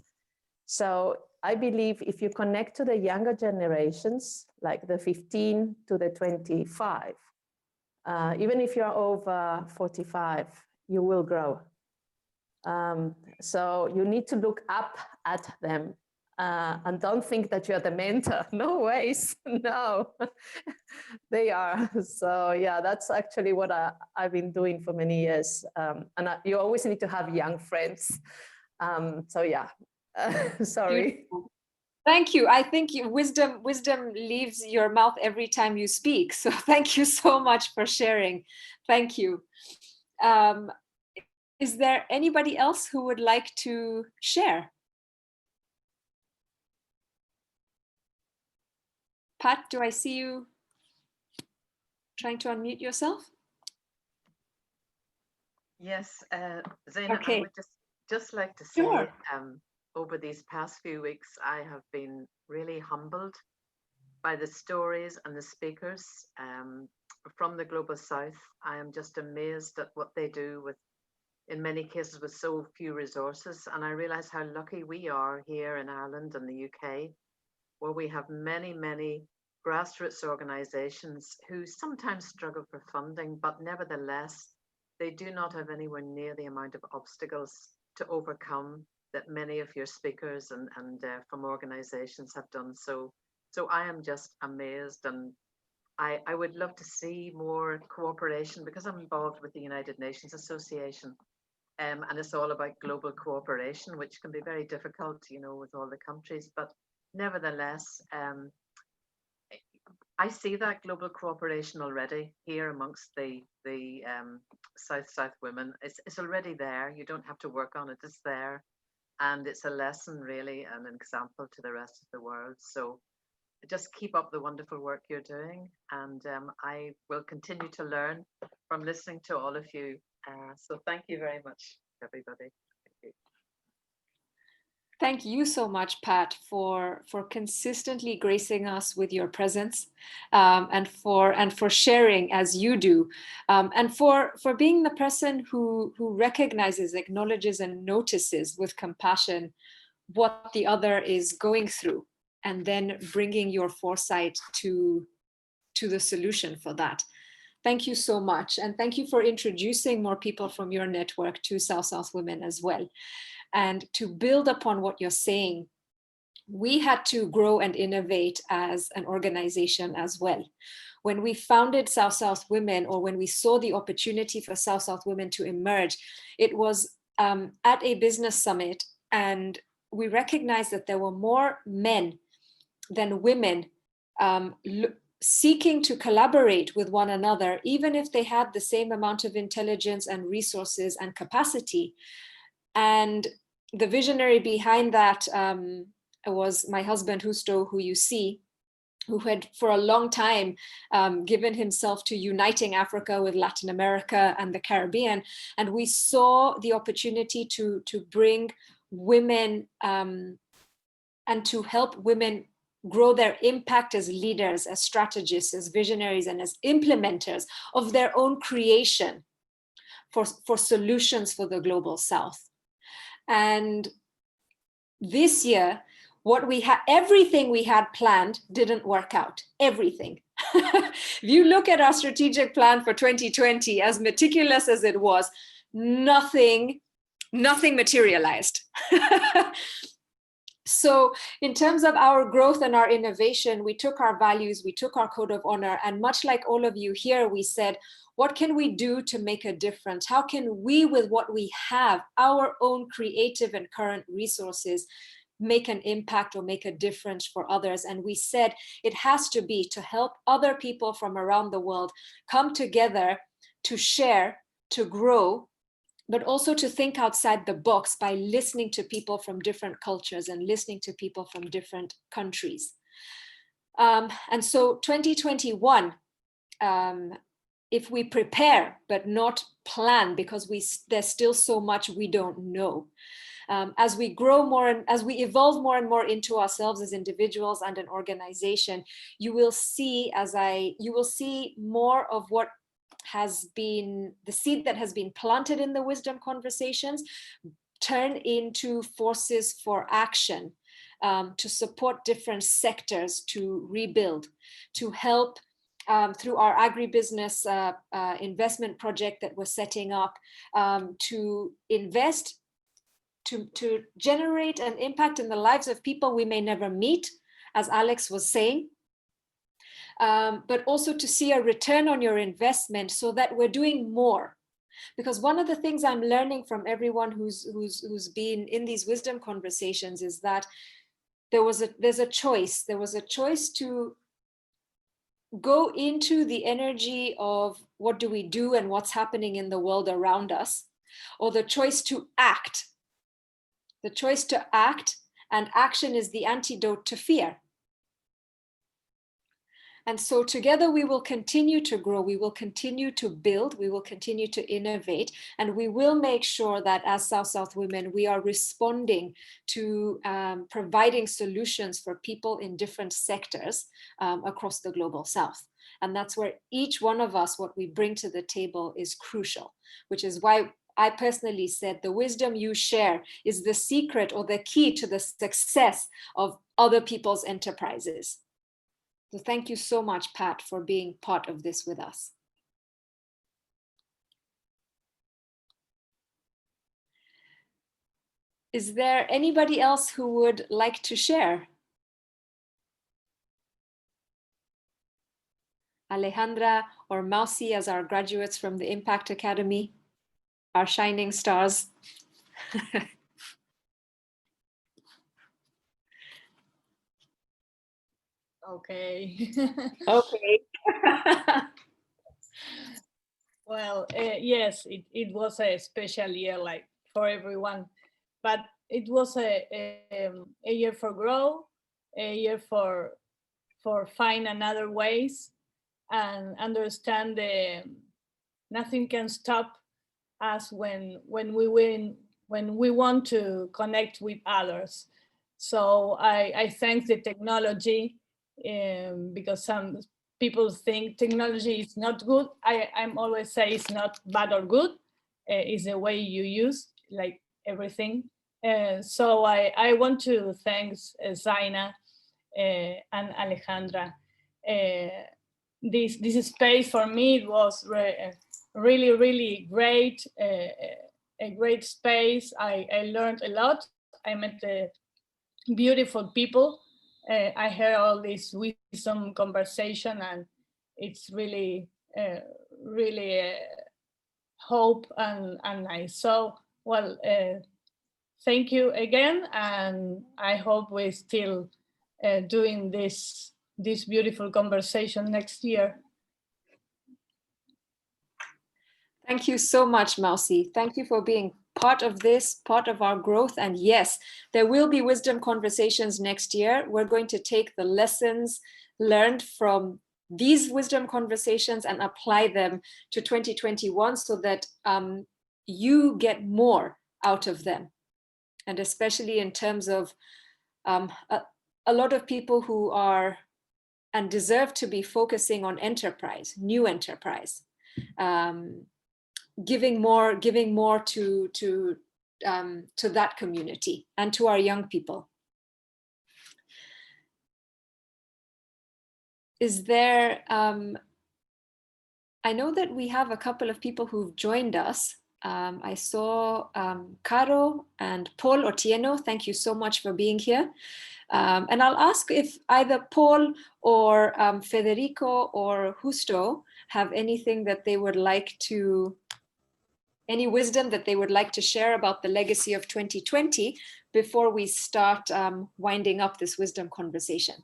So I believe if you connect to the younger generations, like the 15 to the 25, even if you're over 45, you will grow. So you need to look up at them and don't think that you're the mentor. No ways, no, they are. So yeah, that's actually what I've been doing for many years. You always need to have young friends. So yeah, sorry. Beautiful. Thank you. I think wisdom leaves your mouth every time you speak. So thank you so much for sharing. Thank you. Is there anybody else who would like to share? Pat, do I see you trying to unmute yourself? Yes, Zaina, Okay. I would just like to say, Sure. over these past few weeks, I have been really humbled by the stories and the speakers from the Global South. I am just amazed at what they do with, in many cases, with so few resources. And I realize how lucky we are here in Ireland and the UK, where we have many, many grassroots organizations who sometimes struggle for funding, but nevertheless, they do not have anywhere near the amount of obstacles to overcome that many of your speakers and from organizations have done. So I am just amazed, and I would love to see more cooperation, because I'm involved with the United Nations Association, and it's all about global cooperation, which can be very difficult, you know, with all the countries. But nevertheless, I see that global cooperation already here amongst the South women. It's already there. You don't have to work on it. It's there, and it's a lesson, really, and an example to the rest of the world. So just keep up the wonderful work you're doing, and I will continue to learn from listening to all of you. So thank you very much, everybody. Thank you. Thank you so much, Pat, for consistently gracing us with your presence, and for sharing as you do, and for being the person who recognizes, acknowledges, and notices with compassion what the other is going through, and then bringing your foresight to the solution for that. Thank you so much, and thank you for introducing more people from your network to South Women as well. And to build upon what you're saying, we had to grow and innovate as an organization as well. When we founded South Women, or when we saw the opportunity for South Women to emerge, it was at a business summit, and we recognized that there were more men than women seeking to collaborate with one another, even if they had the same amount of intelligence and resources and capacity. And the visionary behind that was my husband, Justo, who you see, who had for a long time given himself to uniting Africa with Latin America and the Caribbean. And we saw the opportunity to bring women and to help women grow their impact as leaders, as strategists, as visionaries, and as implementers of their own creation for solutions for the global South. And this year, what we had, everything we had planned didn't work out. Everything. If you look at our strategic plan for 2020, as meticulous as it was, nothing materialized. So in terms of our growth and our innovation, we took our values, we took our code of honor, and much like all of you here, we said, what can we do to make a difference? How can we, with what we have, our own creative and current resources, make an impact or make a difference for others? And we said it has to be to help other people from around the world come together to share, to grow, but also to think outside the box by listening to people from different cultures and listening to people from different countries. And so 2021, if we prepare but not plan, because there's still so much we don't know, as we grow more and as we evolve more and more into ourselves as individuals and an organization, you will see more of what has been the seed that has been planted in the wisdom conversations turn into forces for action, to support different sectors to rebuild, to help through our agribusiness investment project that we're setting up, to invest, to generate an impact in the lives of people we may never meet, as Alex was saying, but also to see a return on your investment so that we're doing more. Because one of the things I'm learning from everyone who's been in these wisdom conversations is that there's a choice. There was a choice to go into the energy of what do we do and what's happening in the world around us, or the choice to act. The choice to act, and action is the antidote to fear. And so together we will continue to grow, we will continue to build, we will continue to innovate, and we will make sure that as South-South women, we are responding to providing solutions for people in different sectors across the global South. And that's where each one of us, what we bring to the table is crucial, which is why I personally said the wisdom you share is the secret or the key to the success of other people's enterprises. So thank you so much, Pat, for being part of this with us. Is there anybody else who would like to share? Alejandra or Mausi as our graduates from the Impact Academy, our shining stars. Okay. Okay. Well, yes, it was a special year, like for everyone, but it was a year for growth, a year for find another ways, and understand nothing can stop us when we win, when we want to connect with others. So I thank the technology, because some people think technology is not good. I'm always say it's not bad or good. It's the way you use, like everything. So I want to thank Zaina and Alejandra. This space for me, it was really great, a great space. I learned a lot. I met beautiful people. I heard all this wisdom conversation, and it's really hope and nice. So, well, thank you again, and I hope we're still doing this beautiful conversation next year. Thank you so much, Mausi. Thank you for being part of this, part of our growth. And yes, there will be wisdom conversations next year. We're going to take the lessons learned from these wisdom conversations and apply them to 2021 so that you get more out of them. And especially in terms of a lot of people who are and deserve to be focusing on enterprise, new enterprise. Giving more to that community and to our young people. Is there, I know that we have a couple of people who've joined us. I saw Caro and Paul Otieno. Thank you so much for being here. And I'll ask if either Paul or Federico or Justo have anything that they would like to, any wisdom that they would like to share about the legacy of 2020 before we start winding up this wisdom conversation.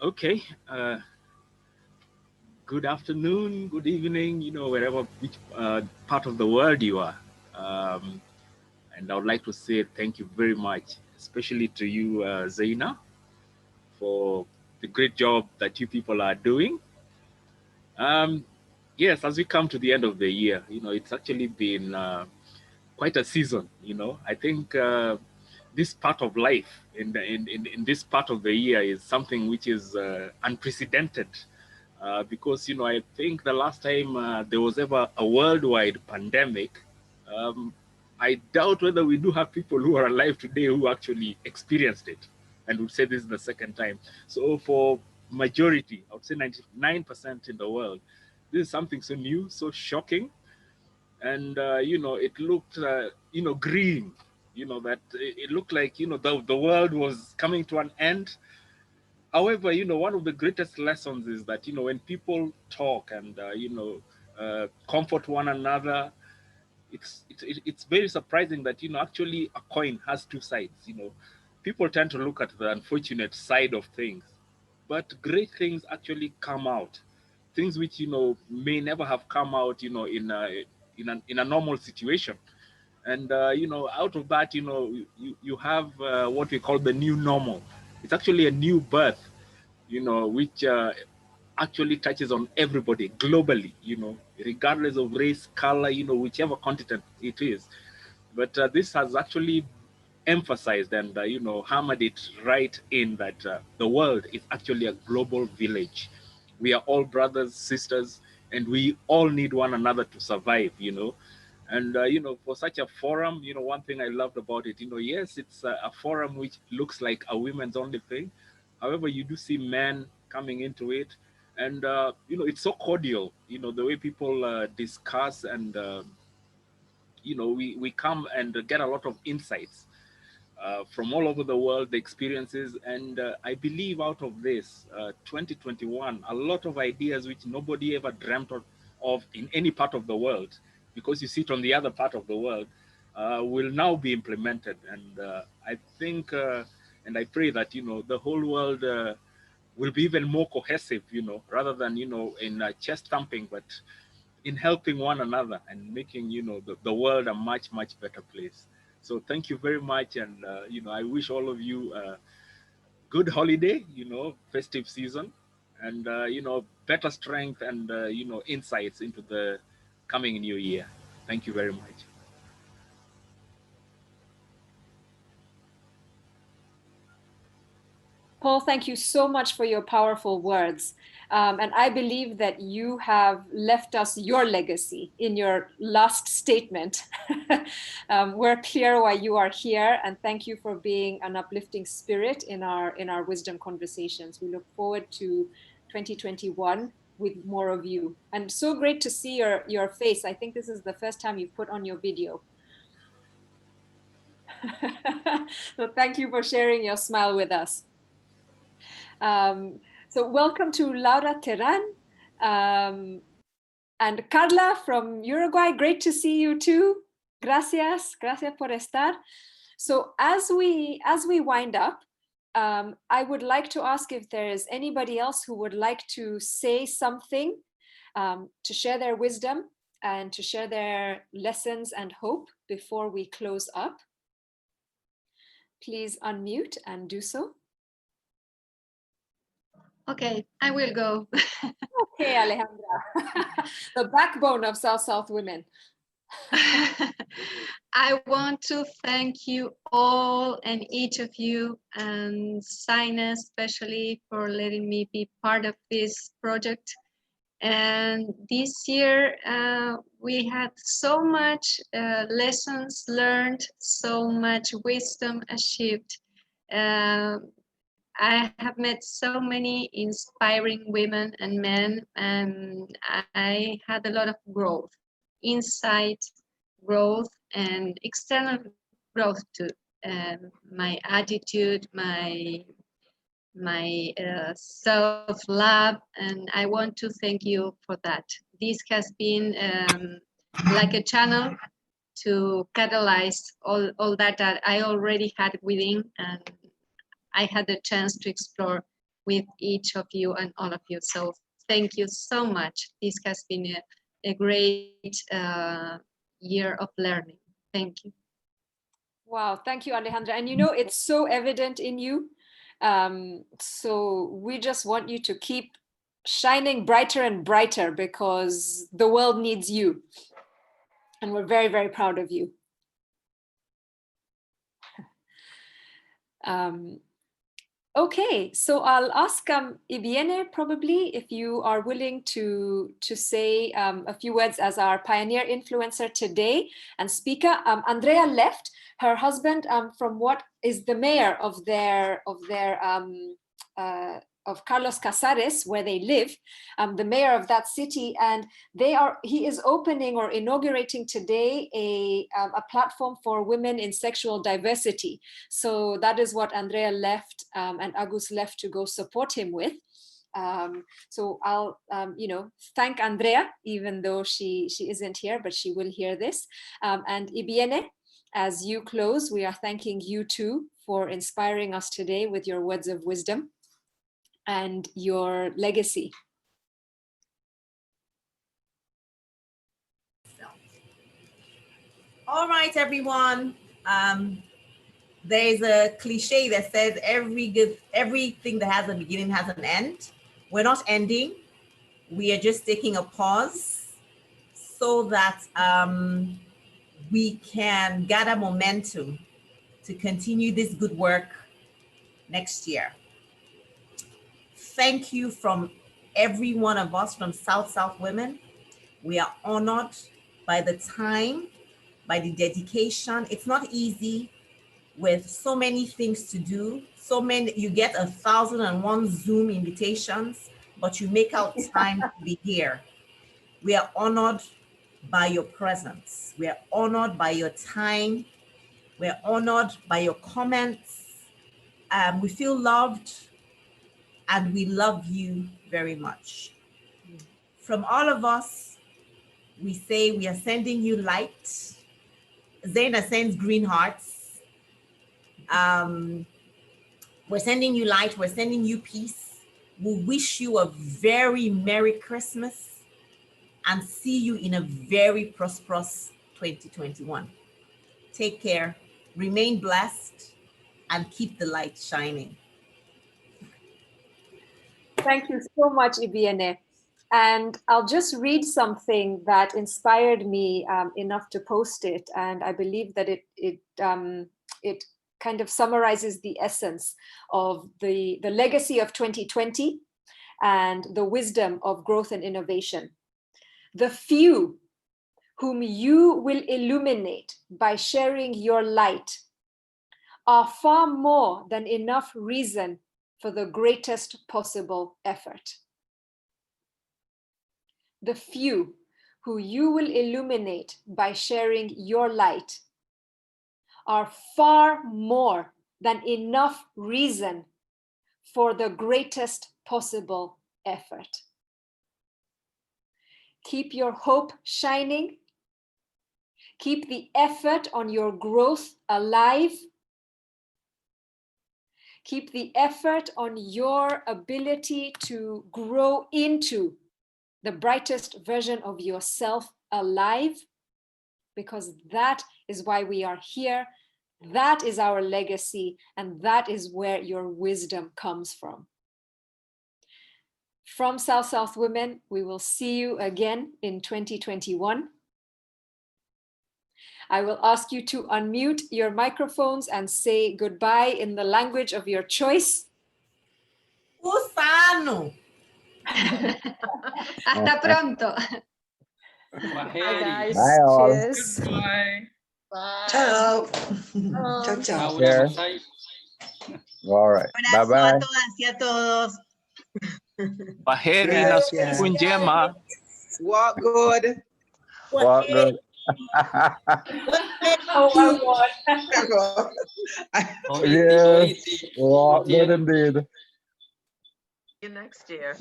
Okay. Good afternoon, good evening, wherever, which part of the world you are. And I would like to say thank you very much, especially to you, Zaina, for the great job that you people are doing. Yes, as we come to the end of the year, it's actually been quite a season. I think this part of life in this part of the year is something which is unprecedented. Because I think the last time there was ever a worldwide pandemic, I doubt whether we do have people who are alive today who actually experienced it, and would say this is the second time. So for majority, I would say 99% in the world, this is something so new, so shocking, and it looked green. That it looked like the world was coming to an end. However, one of the greatest lessons is that, when people talk and, comfort one another, it's very surprising that, actually a coin has two sides. People tend to look at the unfortunate side of things, but great things actually come out. Things which, may never have come out, in a normal situation. And, out of that, you have what we call the new normal. It's actually a new birth, which actually touches on everybody globally, regardless of race, color, whichever continent it is. But this has actually emphasized and, hammered it right in that the world is actually a global village. We are all brothers, sisters, and we all need one another to survive, And, for such a forum, one thing I loved about it, yes, it's a forum which looks like a women's only thing. However, you do see men coming into it. And, it's so cordial, the way people discuss and, we come and get a lot of insights from all over the world, the experiences. And I believe out of this 2021, a lot of ideas which nobody ever dreamt of in any part of the world, because you sit on the other part of the world, will now be implemented. And I think and I pray that, the whole world will be even more cohesive, rather than, in chest thumping, but in helping one another and making, the world a much, much better place. So thank you very much. And, I wish all of you a good holiday, festive season, and, better strength and, insights into the coming new year. Thank you very much. Paul, thank you so much for your powerful words. And I believe that you have left us your legacy in your last statement. We're clear why you are here, and thank you for being an uplifting spirit in our wisdom conversations. We look forward to 2021 with more of you. And so great to see your face. I think this is the first time you've put on your video. So thank you for sharing your smile with us. So welcome to Laura Terán and Carla from Uruguay. Great to see you too. Gracias por estar. So as we wind up, I would like to ask if there is anybody else who would like to say something, to share their wisdom and to share their lessons and hope before we close up. Please unmute and do so. Okay, I will go. Okay, Alejandra, the backbone of South Women. I want to thank you all and each of you, and Saina especially, for letting me be part of this project. And this year we had so much lessons learned, so much wisdom achieved. I have met so many inspiring women and men, and I had a lot of growth, inside growth, and external growth too. My attitude, my self-love, and I want to thank you for that. This has been like a channel to catalyze all that I already had within, and I had the chance to explore with each of you and all of you. So thank you so much. This has been a great year of learning. Thank you. Wow, thank you, Alejandra. And you know, it's so evident in you. So we just want you to keep shining brighter and brighter, because the world needs you. And we're very, very proud of you. Okay, so I'll ask Ibiene probably if you are willing to say a few words as our pioneer influencer today and speaker. Andrea left. Her husband, from what is the mayor of of Carlos Casares, where they live, the mayor of that city, and he is opening or inaugurating today a platform for women in sexual diversity. So that is what Andrea left and Agus left to go support him with. So I'll, thank Andrea, even though she isn't here, but she will hear this. And Ibiene, as you close, we are thanking you too for inspiring us today with your words of wisdom and your legacy. All right, everyone. There's a cliche that says everything that has a beginning has an end. We're not ending. We are just taking a pause so that we can gather momentum to continue this good work next year. Thank you from every one of us from South Women. We are honored by the time, by the dedication. It's not easy with so many things to do. You get 1,001 Zoom invitations, but you make out time to be here. We are honored by your presence. We are honored by your time. We are honored by your comments. We feel loved, and we love you very much. From all of us, we say we are sending you light. Zaina sends green hearts. We're sending you light. We're sending you peace. We wish you a very Merry Christmas and see you in a very prosperous 2021. Take care, remain blessed, and keep the light shining. Thank you so much, Ibiene. And I'll just read something that inspired me enough to post it. And I believe that it kind of summarizes the essence of the legacy of 2020 and the wisdom of growth and innovation. The few whom you will illuminate by sharing your light are far more than enough reason for the greatest possible effort. The few who you will illuminate by sharing your light are far more than enough reason for the greatest possible effort. Keep your hope shining. Keep the effort on your growth alive. Keep the effort on your ability to grow into the brightest version of yourself alive, because that is why we are here. That is our legacy, and that is where your wisdom comes from. From South Women, we will see you again in 2021. I will ask you to unmute your microphones and say goodbye in the language of your choice. Usano. Hasta pronto. Bye, guys. Bye, all. Cheers. Goodbye. Bye. Ciao. Ciao, ciao. Share. All right. Abrazo Bye-bye. a todas y a todos. Kwaheri na siku Gracias. njema. Walk good. Walk good. Oh my God. Yes. Walk good indeed. See you next year.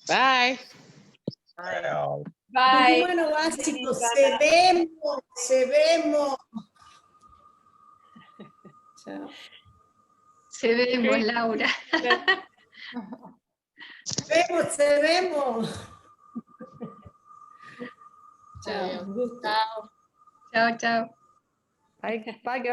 Bye. Bye. Well, Bye. Bueno, básico, se vemos, se vemos. Chao. Se vemos, Laura. Se vemos. Chao. Chao, chao. Bye, bye,